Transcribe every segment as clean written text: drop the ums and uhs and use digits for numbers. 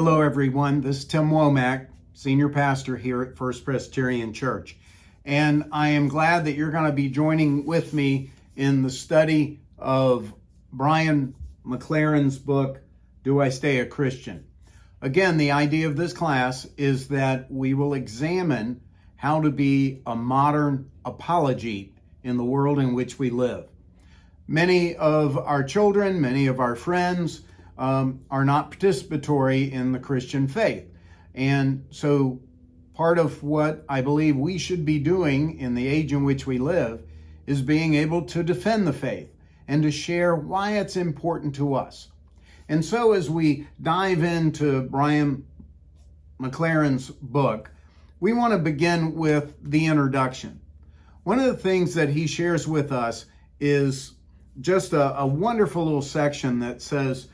Hello, everyone. This is Tim Womack, Senior Pastor here at First Presbyterian Church. And I am glad that you're going to be joining with me in the study of Brian McLaren's book, Do I Stay a Christian? Again, the idea of this class is that we will examine how to be a modern apologete in the world in which we live. Many of our children, many of our friends are not participatory in the Christian faith. And so part of what I believe we should be doing in the age in which we live is being able to defend the faith and to share why it's important to us. And so as we dive into Brian McLaren's book, we want to begin with the introduction. One of the things that he shares with us is just a wonderful little section that says,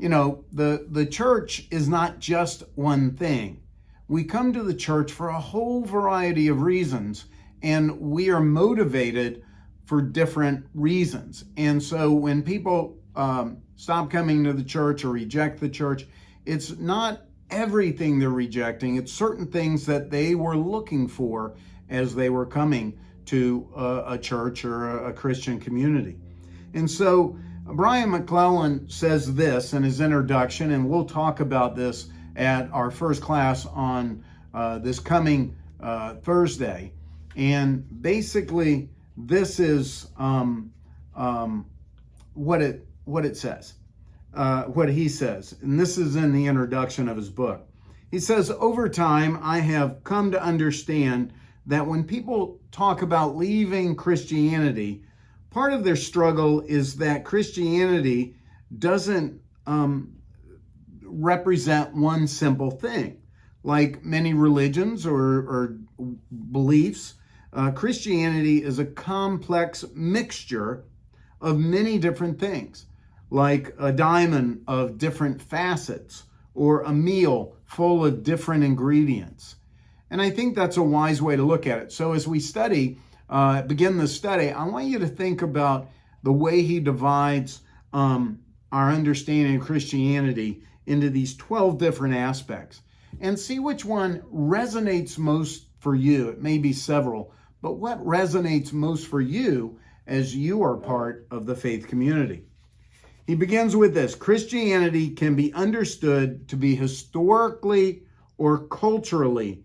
you know, the church is not just one thing. We come to the church for a whole variety of reasons, and we are motivated for different reasons. And so when people stop coming to the church or reject the church, it's not everything they're rejecting. It's certain things that they were looking for as they were coming to a church or a Christian community. And so Brian McLaren says this in his introduction, and we'll talk about this at our first class on this coming Thursday. And basically, this is what it says, what he says. And this is in the introduction of his book. He says, over time, I have come to understand that when people talk about leaving Christianity, part of their struggle is that Christianity doesn't represent one simple thing. Like many religions or beliefs, Christianity is a complex mixture of many different things, like a diamond of different facets or a meal full of different ingredients. And I think that's a wise way to look at it. So as we begin the study, I want you to think about the way he divides our understanding of Christianity into these 12 different aspects and see which one resonates most for you. It may be several, but what resonates most for you as you are part of the faith community? He begins with this: Christianity can be understood to be historically or culturally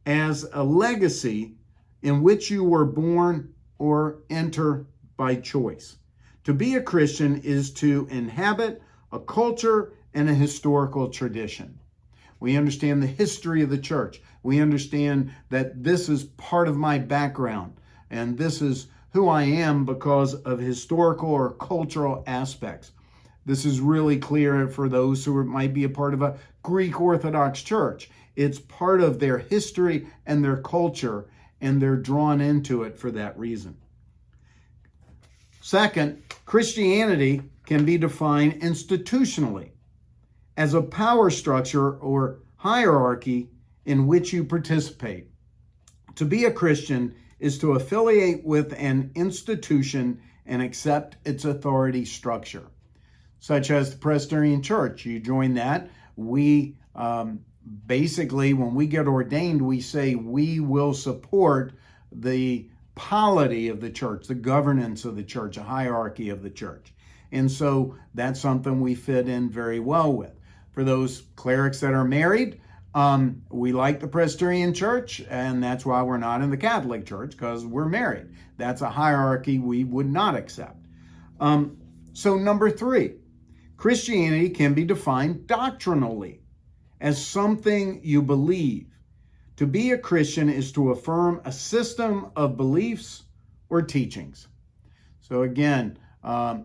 as a legacy in which you were born or enter by choice. To be a Christian is to inhabit a culture and a historical tradition. We understand the history of the church. We understand that this is part of my background, and this is who I am because of historical or cultural aspects. This is really clear for those who might be a part of a Greek Orthodox church. It's part of their history and their culture, and they're drawn into it for that reason. Second, Christianity can be defined institutionally as a power structure or hierarchy in which you participate. To be a Christian is to affiliate with an institution and accept its authority structure, such as the Presbyterian Church. You join that. We basically, when we get ordained, we say we will support the polity of the church, the governance of the church, a hierarchy of the church. And so that's something we fit in very well with. For those clerics that are married, we like the Presbyterian Church, and that's why we're not in the Catholic Church, because we're married. That's a hierarchy we would not accept. So number 3, Christianity can be defined doctrinally as something you believe. To be a Christian is to affirm a system of beliefs or teachings. So again,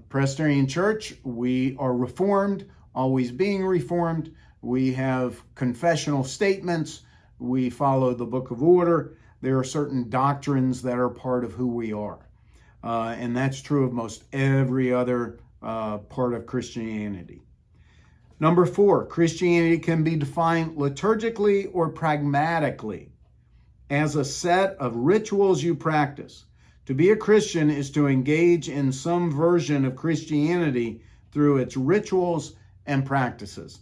Presbyterian Church, we are Reformed, always being Reformed. We have confessional statements. We follow the Book of Order. There are certain doctrines that are part of who we are. And that's true of most every other part of Christianity. Number 4, Christianity can be defined liturgically or pragmatically as a set of rituals you practice. To be a Christian is to engage in some version of Christianity through its rituals and practices.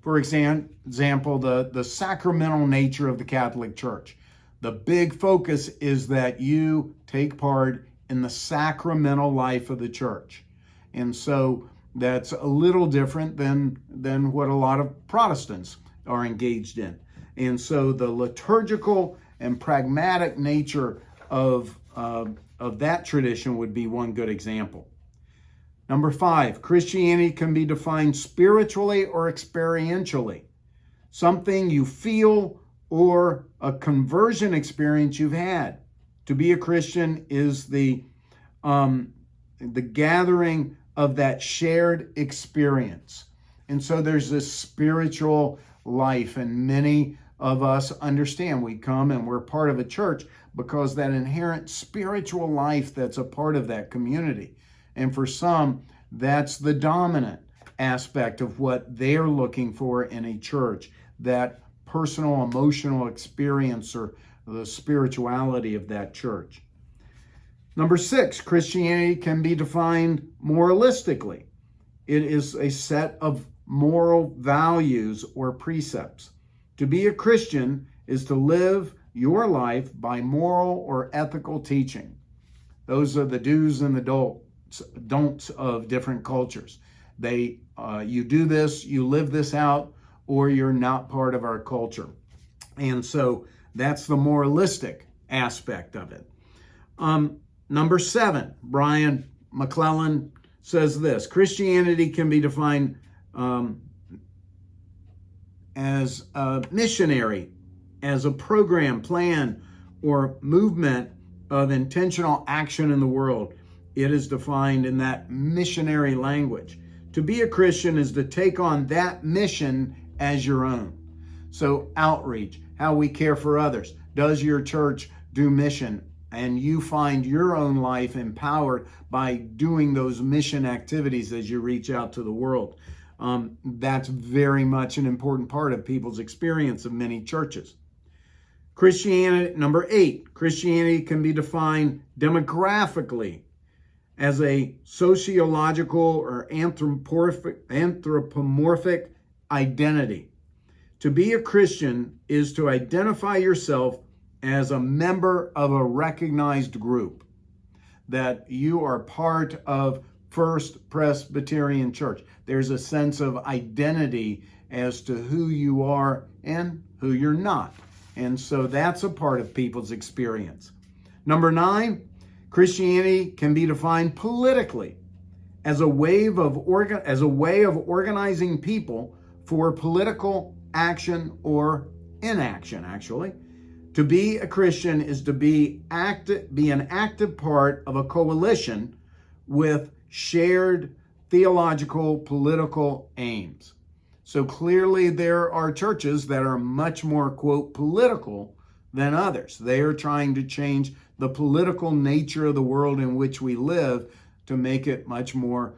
For example, the sacramental nature of the Catholic Church. The big focus is that you take part in the sacramental life of the church. And so that's a little different than what a lot of Protestants are engaged in. And so the liturgical and pragmatic nature of that tradition would be one good example. Number 5, Christianity can be defined spiritually or experientially. Something you feel or a conversion experience you've had. To be a Christian is the gathering of that shared experience. And so there's this spiritual life, and many of us understand we come and we're part of a church because that inherent spiritual life that's a part of that community. And for some, that's the dominant aspect of what they're looking for in a church, that personal emotional experience or the spirituality of that church. Number 6, Christianity can be defined moralistically. It is a set of moral values or precepts. To be a Christian is to live your life by moral or ethical teaching. Those are the do's and the don'ts of different cultures. You do this, you live this out, or you're not part of our culture. And so that's the moralistic aspect of it. Number 7, Brian McLaren says this: Christianity can be defined as a missionary, as a program, plan, or movement of intentional action in the world. It is defined in that missionary language. To be a Christian is to take on that mission as your own. So outreach, how we care for others. Does your church do mission? And you find your own life empowered by doing those mission activities as you reach out to the world. That's very much an important part of people's experience of many churches. Christianity, number 8, Christianity can be defined demographically as a sociological or anthropomorphic identity. To be a Christian is to identify yourself as a member of a recognized group, that you are part of First Presbyterian Church. There's a sense of identity as to who you are and who you're not. And so that's a part of people's experience. Number 9, Christianity can be defined politically as a way of organizing people for political action or inaction, actually. To be a Christian is to be an active part of a coalition with shared theological, political aims. So clearly there are churches that are much more, quote, political than others. They are trying to change the political nature of the world in which we live to make it much more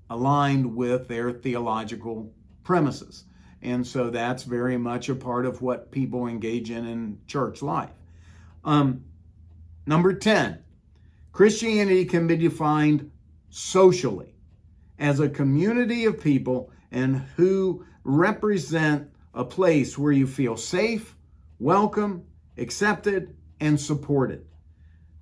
aligned with their theological premises. And so that's very much a part of what people engage in church life. Number 10, Christianity can be defined socially as a community of people and who represent a place where you feel safe, welcome, accepted, and supported.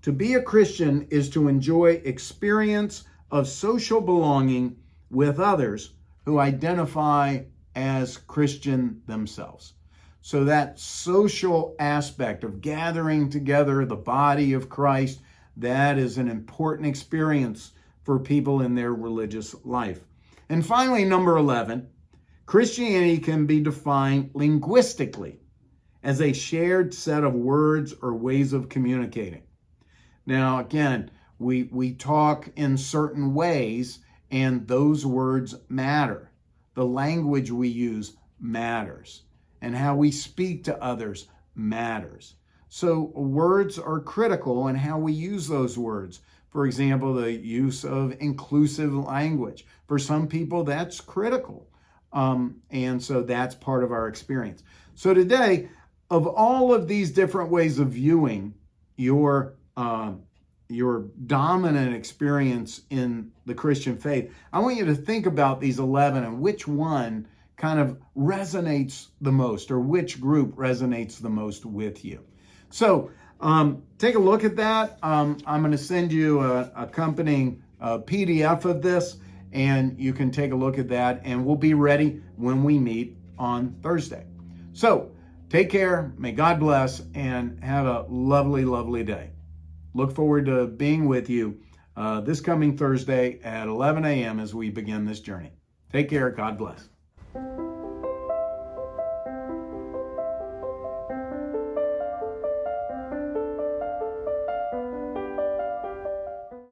To be a Christian is to enjoy experience of social belonging with others who identify as Christian themselves. So that social aspect of gathering together the body of Christ, that is an important experience for people in their religious life. And finally, number 11, Christianity can be defined linguistically as a shared set of words or ways of communicating. Now, again, we talk in certain ways, and those words matter. The language we use matters, and how we speak to others matters. So words are critical in how we use those words. For example, the use of inclusive language. For some people, that's critical. And so that's part of our experience. So today, of all of these different ways of viewing your dominant experience in the Christian faith, I want you to think about these 11 and which one kind of resonates the most, or which group resonates the most with you. So take a look at that. I'm going to send you a accompanying PDF of this, and you can take a look at that, and we'll be ready when we meet on Thursday. So take care, may God bless, and have a lovely, lovely day. Look forward to being with you this coming Thursday at 11 a.m. as we begin this journey. Take care, God bless.